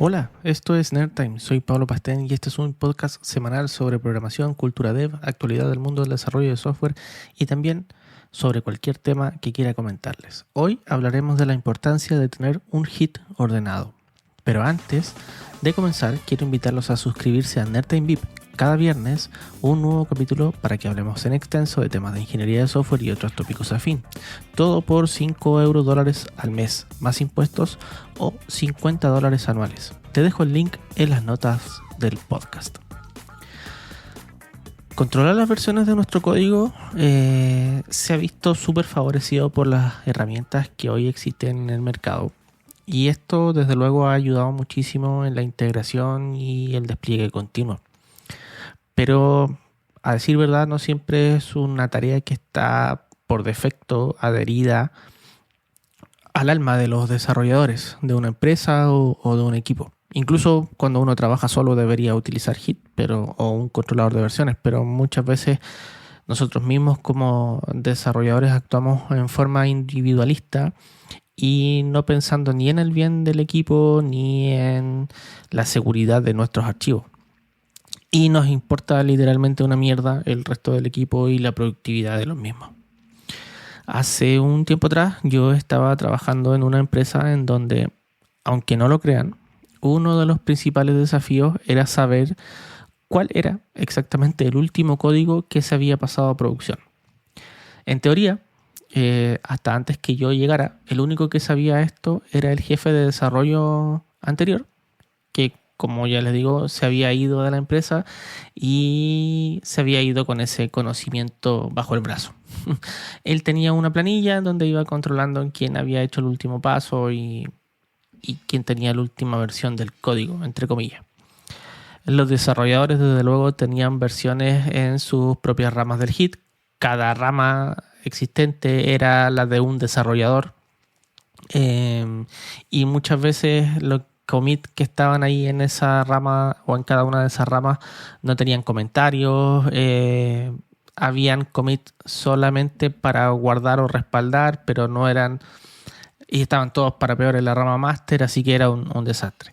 Hola, esto es NerdTime, soy Pablo Pastén y este es un podcast semanal sobre programación, cultura dev, actualidad del mundo del desarrollo de software y también sobre cualquier tema que quiera comentarles. Hoy hablaremos de la importancia de tener un hit ordenado. Pero antes de comenzar, quiero invitarlos a suscribirse a NerdTime VIP. Cada viernes un nuevo capítulo para que hablemos en extenso de temas de ingeniería de software y otros tópicos afín. Todo por $5 al mes, más impuestos o $50 anuales. Te dejo el link en las notas del podcast. Controlar las versiones de nuestro código se ha visto súper favorecido por las herramientas que hoy existen en el mercado. Y esto desde luego ha ayudado muchísimo en la integración y el despliegue continuo. Pero a decir verdad no siempre es una tarea que está por defecto adherida al alma de los desarrolladores de una empresa o de un equipo. Incluso cuando uno trabaja solo debería utilizar Git o un controlador de versiones, pero muchas veces nosotros mismos como desarrolladores actuamos en forma individualista y no pensando ni en el bien del equipo ni en la seguridad de nuestros archivos. Y nos importa literalmente una mierda el resto del equipo y la productividad de los mismos. Hace un tiempo atrás yo estaba trabajando en una empresa en donde, aunque no lo crean, uno de los principales desafíos era saber cuál era exactamente el último código que se había pasado a producción. En teoría, hasta antes que yo llegara, el único que sabía esto era el jefe de desarrollo anterior, que como ya les digo, se había ido de la empresa y se había ido con ese conocimiento bajo el brazo. Él tenía una planilla donde iba controlando quién había hecho el último paso y quién tenía la última versión del código, entre comillas. Los desarrolladores, desde luego, tenían versiones en sus propias ramas del Git. Cada rama existente era la de un desarrollador. Y muchas veces los commits que estaban ahí en esa rama o en cada una de esas ramas no tenían comentarios. Habían commits solamente para guardar o respaldar, pero no eran... Y estaban todos para peor en la rama master, así que era un desastre.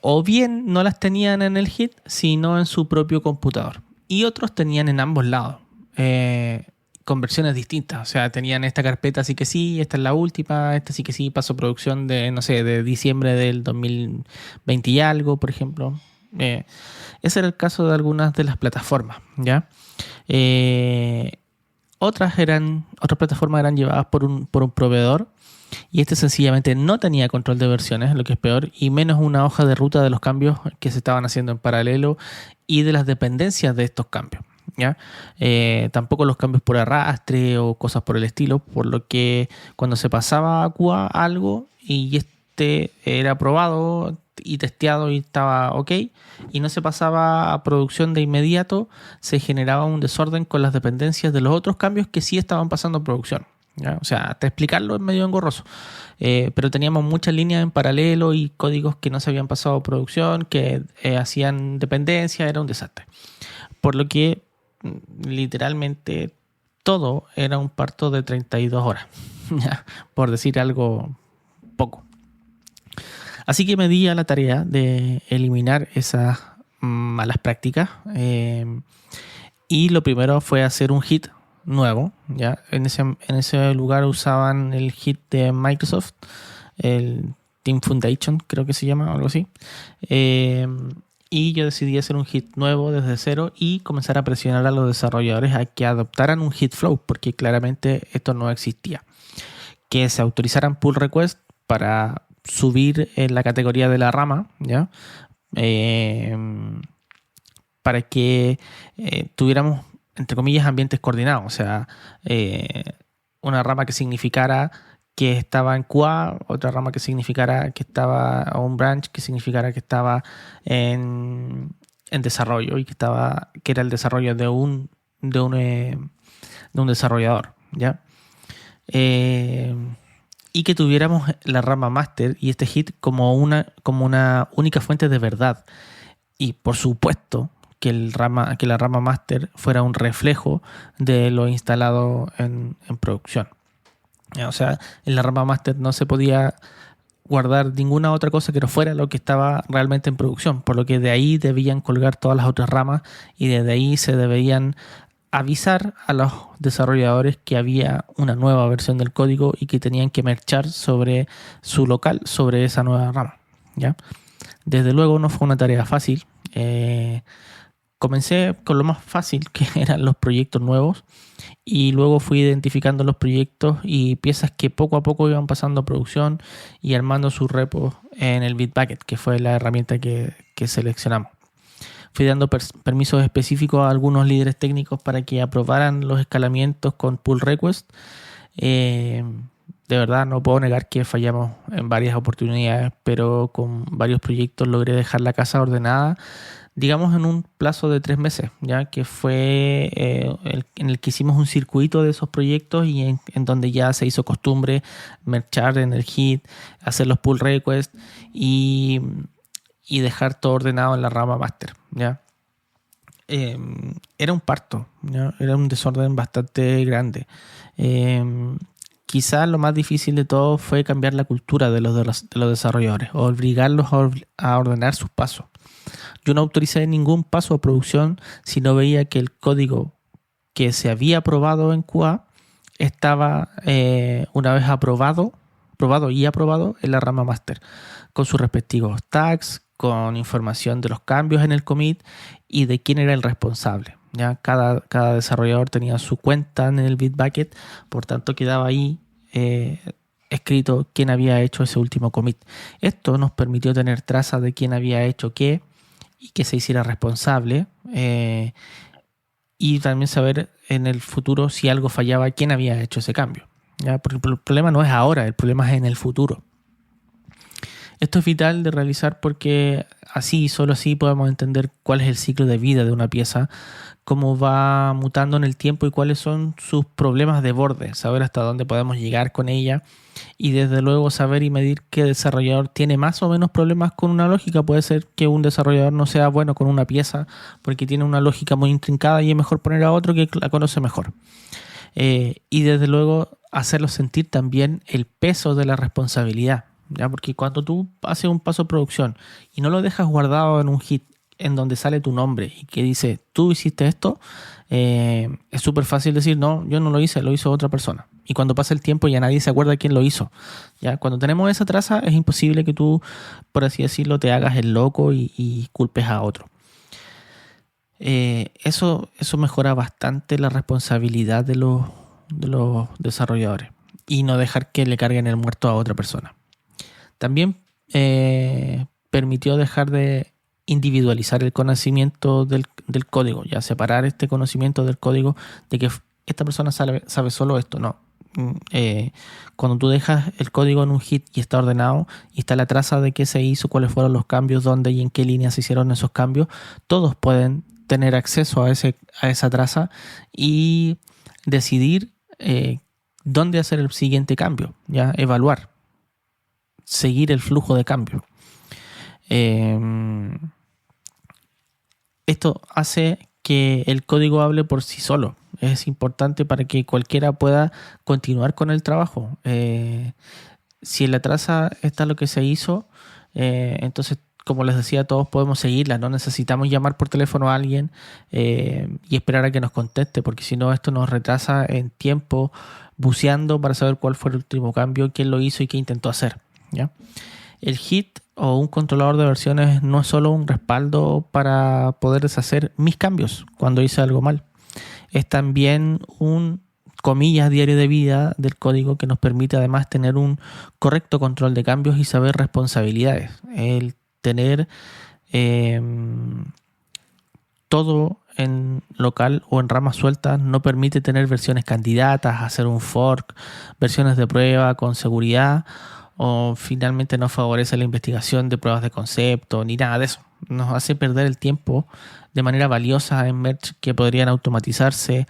O bien no las tenían en el Git, sino en su propio computador. Y otros tenían en ambos lados, con versiones distintas. O sea, tenían esta carpeta sí que sí, esta es la última, esta sí que sí, pasó producción de diciembre del 2020 y algo, por ejemplo. Ese era el caso de algunas de las plataformas, ¿ya? Otras plataformas eran llevadas por un proveedor y este sencillamente no tenía control de versiones, lo que es peor, y menos una hoja de ruta de los cambios que se estaban haciendo en paralelo y de las dependencias de estos cambios, ¿ya? Tampoco los cambios por arrastre o cosas por el estilo, por lo que cuando se pasaba a QA algo y este era aprobado y testeado y estaba ok y no se pasaba a producción de inmediato, se generaba un desorden con las dependencias de los otros cambios que sí estaban pasando a producción, ¿ya? O sea, hasta explicarlo es medio engorroso, pero teníamos muchas líneas en paralelo y códigos que no se habían pasado a producción, que hacían dependencia, era un desastre, por lo que literalmente todo era un parto de 32 horas por decir algo poco. Así que me di a la tarea de eliminar esas malas prácticas y lo primero fue hacer un Git nuevo, ¿ya? En ese lugar usaban el Git de Microsoft, el Team Foundation creo que se llama, algo así. Y yo decidí hacer un Git nuevo desde cero y comenzar a presionar a los desarrolladores a que adoptaran un Git Flow, porque claramente esto no existía. Que se autorizaran pull requests para subir en la categoría de la rama, ¿ya? Para que tuviéramos, entre comillas, ambientes coordinados. O sea, una rama que significara que estaba en QA, otra rama que significara que estaba, o un branch que significara que estaba en desarrollo y que era el desarrollo de un desarrollador, ¿ya? Y que tuviéramos la rama master y este Git como una única fuente de verdad. Y por supuesto que la rama master fuera un reflejo de lo instalado en producción. O sea, en la rama master no se podía guardar ninguna otra cosa que no fuera lo que estaba realmente en producción, por lo que de ahí debían colgar todas las otras ramas y desde ahí se debían avisar a los desarrolladores que había una nueva versión del código y que tenían que merchar sobre su local, sobre esa nueva rama, ¿ya? Desde luego no fue una tarea fácil. Comencé con lo más fácil, que eran los proyectos nuevos, y luego fui identificando los proyectos y piezas que poco a poco iban pasando a producción y armando sus repos en el Bitbucket, que fue la herramienta que seleccionamos. Fui dando permisos específicos a algunos líderes técnicos para que aprobaran los escalamientos con pull request. De verdad no puedo negar que fallamos en varias oportunidades, pero con varios proyectos logré dejar la casa ordenada, digamos en un plazo de 3 meses, ya que fue en el que hicimos un circuito de esos proyectos y en donde ya se hizo costumbre merchar en el hit, hacer los pull requests y dejar todo ordenado en la rama master, ¿ya? Era un parto, ¿ya? Era un desorden bastante grande. Quizás lo más difícil de todo fue cambiar la cultura de los desarrolladores, obligarlos a ordenar sus pasos. Yo no autoricé ningún paso a producción si no veía que el código que se había aprobado en QA estaba una vez probado en la rama master, con sus respectivos tags, con información de los cambios en el commit y de quién era el responsable. ¿Ya? Cada desarrollador tenía su cuenta en el Bitbucket, por tanto quedaba ahí escrito quién había hecho ese último commit. Esto nos permitió tener trazas de quién había hecho qué y que se hiciera responsable, y también saber en el futuro si algo fallaba, quién había hecho ese cambio. ¿Ya? Porque el problema no es ahora, el problema es en el futuro. Esto es vital de realizar porque solo así podemos entender cuál es el ciclo de vida de una pieza, cómo va mutando en el tiempo y cuáles son sus problemas de borde, saber hasta dónde podemos llegar con ella y desde luego saber y medir qué desarrollador tiene más o menos problemas con una lógica. Puede ser que un desarrollador no sea bueno con una pieza porque tiene una lógica muy intrincada y es mejor poner a otro que la conoce mejor. Y desde luego hacerlo sentir también el peso de la responsabilidad, ¿ya? Porque cuando tú haces un paso de producción y no lo dejas guardado en un hit en donde sale tu nombre y que dice tú hiciste esto, es súper fácil decir no, yo no lo hice, lo hizo otra persona. Y cuando pasa el tiempo ya nadie se acuerda quién lo hizo. ¿Ya? Cuando tenemos esa traza es imposible que tú, por así decirlo, te hagas el loco y culpes a otro. Eso mejora bastante la responsabilidad de los desarrolladores y no dejar que le carguen el muerto a otra persona. También permitió dejar de individualizar el conocimiento del código, ya separar este conocimiento del código de que esta persona sabe solo esto. No. Cuando tú dejas el código en un hit y está ordenado y está la traza de qué se hizo, cuáles fueron los cambios, dónde y en qué línea se hicieron esos cambios, todos pueden tener acceso a esa traza y decidir dónde hacer el siguiente cambio, ya evaluar, seguir el flujo de cambio. Esto hace que el código hable por sí solo. Es importante para que cualquiera pueda continuar con el trabajo. Si en la traza está lo que se hizo, entonces, como les decía, todos podemos seguirla. No necesitamos llamar por teléfono a alguien y esperar a que nos conteste, porque si no, esto nos retrasa en tiempo buceando para saber cuál fue el último cambio, quién lo hizo y qué intentó hacer, ¿ya? El hit o un controlador de versiones no es solo un respaldo para poder deshacer mis cambios cuando hice algo mal. Es también un, comillas, diario de vida del código que nos permite además tener un correcto control de cambios y saber responsabilidades. El tener todo en local o en ramas sueltas no permite tener versiones candidatas, hacer un fork, versiones de prueba con seguridad, o finalmente no favorece la investigación de pruebas de concepto ni nada de eso. Nos hace perder el tiempo de manera valiosa en merge que podrían automatizarse,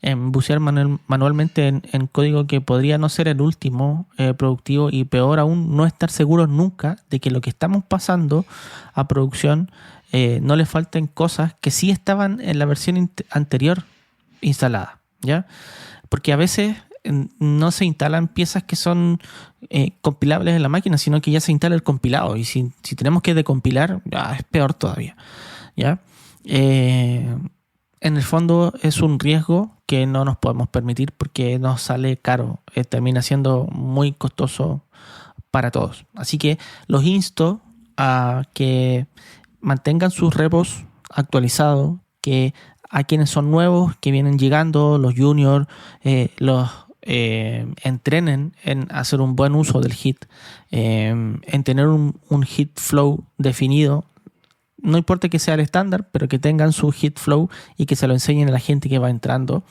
en bucear manualmente en código que podría no ser el último productivo y peor aún no estar seguros nunca de que lo que estamos pasando a producción no le falten cosas que sí estaban en la versión anterior instalada, ¿ya? Porque a veces no se instalan piezas que son compilables en la máquina, sino que ya se instala el compilado. Y si tenemos que decompilar, es peor todavía, ¿ya? En el fondo es un riesgo que no nos podemos permitir porque nos sale caro. Termina siendo muy costoso para todos. Así que los insto a que mantengan sus repos actualizados, que a quienes son nuevos, que vienen llegando, los juniors, los entrenen en hacer un buen uso del Git, en tener un Git flow definido. No importa que sea el estándar, pero que tengan su Git flow y que se lo enseñen a la gente que va entrando.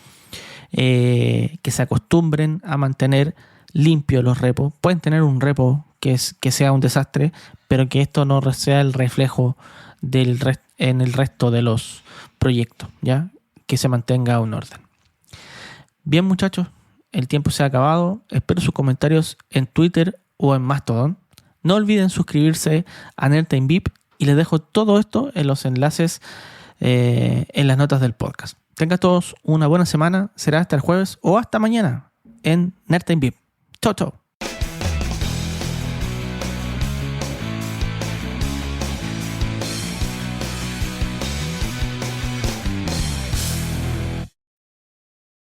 Que se acostumbren a mantener limpios los repos. Pueden tener un repo que sea un desastre, pero que esto no sea el reflejo en el resto de los proyectos, ¿ya? Que se mantenga un orden. Bien, muchachos, el tiempo se ha acabado. Espero sus comentarios en Twitter o en Mastodon. No olviden suscribirse a Nerdtime VIP y les dejo todo esto en los enlaces en las notas del podcast. Tengan todos una buena semana. Será hasta el jueves o hasta mañana en Nerdtime VIP. Chau, chau.